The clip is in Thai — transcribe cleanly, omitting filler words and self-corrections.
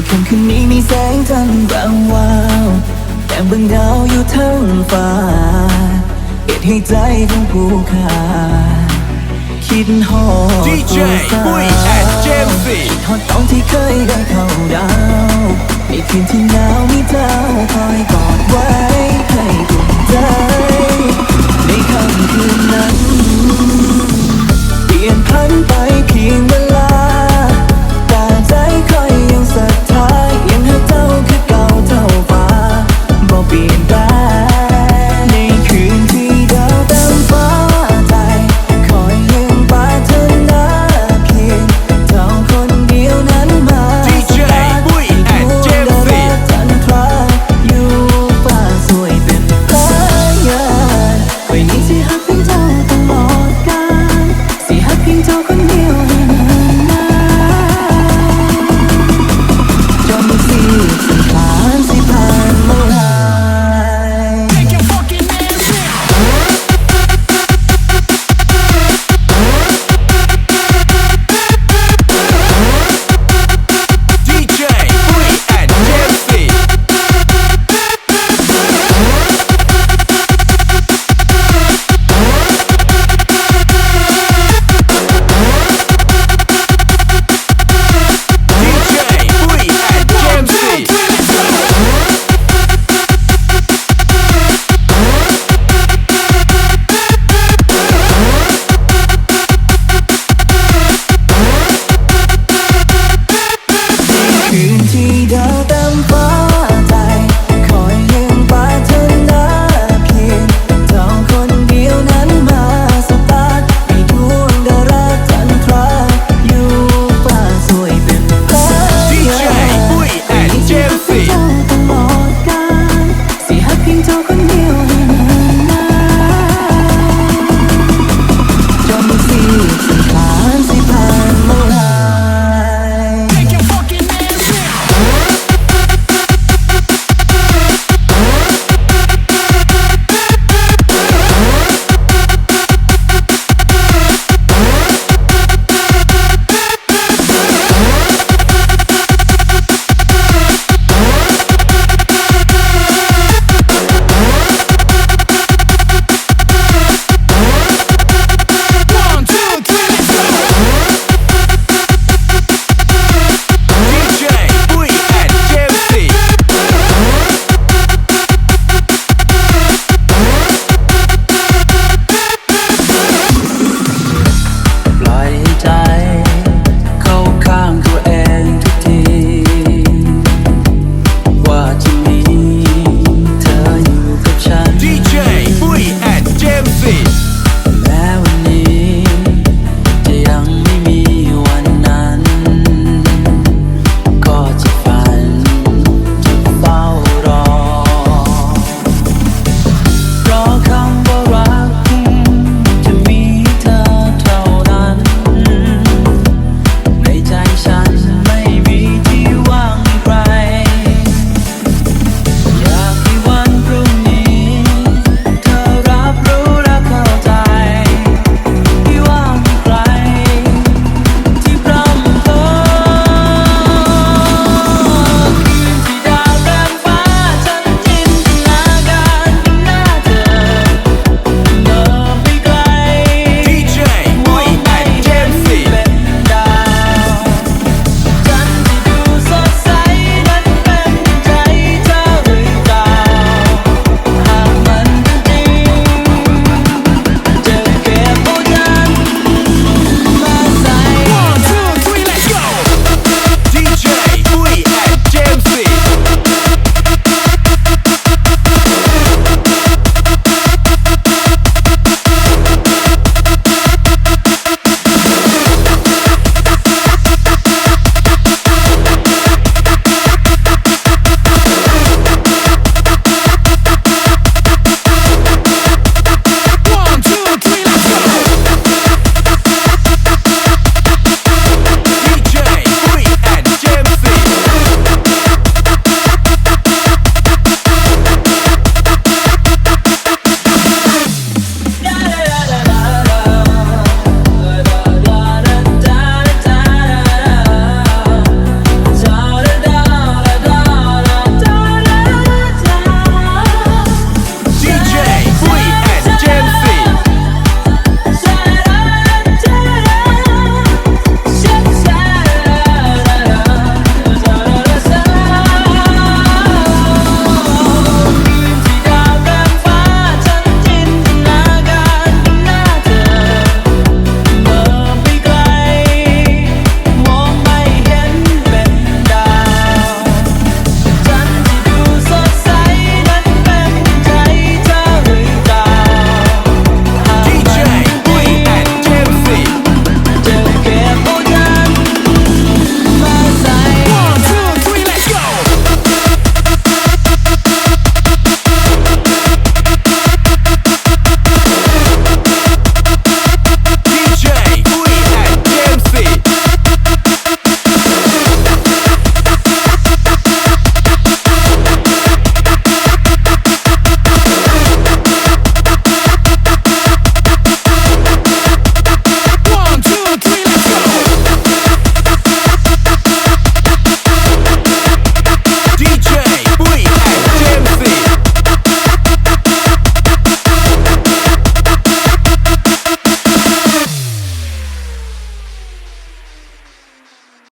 ค่ำคืนนี้มีแสงจันทร์แวววาวแก้มเบิ่งดาวอยู่ทั้งฟ้าเหตุให้ใจของผู้ขาคิดฮอด DJ ปุ้ย and Jamesy ฮอดตอนที่เคยได้เข้าดาวในคืนที่หนาวมีเจ้าคอยกอดไว้ให้อุ่นใจในค่ำคืนนั้นเปลี่ยนพันไปเพียงเวลาแต่ใจคอยยังศรัทธายังหาเจ้าคือเก่าเท่าฟ้าบ่เปลี่ยนแปลงในคืนที่ดาวเต็มฟ้าใจคอยยังปรารถนาเพียงเจ้าคนเดียวนั้นมา DJ ปุ้ย and Jamesy จันทราอยู่ฟ้าสวยเป็นพยานไว้นี้สิฮักเพียงเจ้าตลอดกาลสิฮักเพียงเจ้าคนเดียว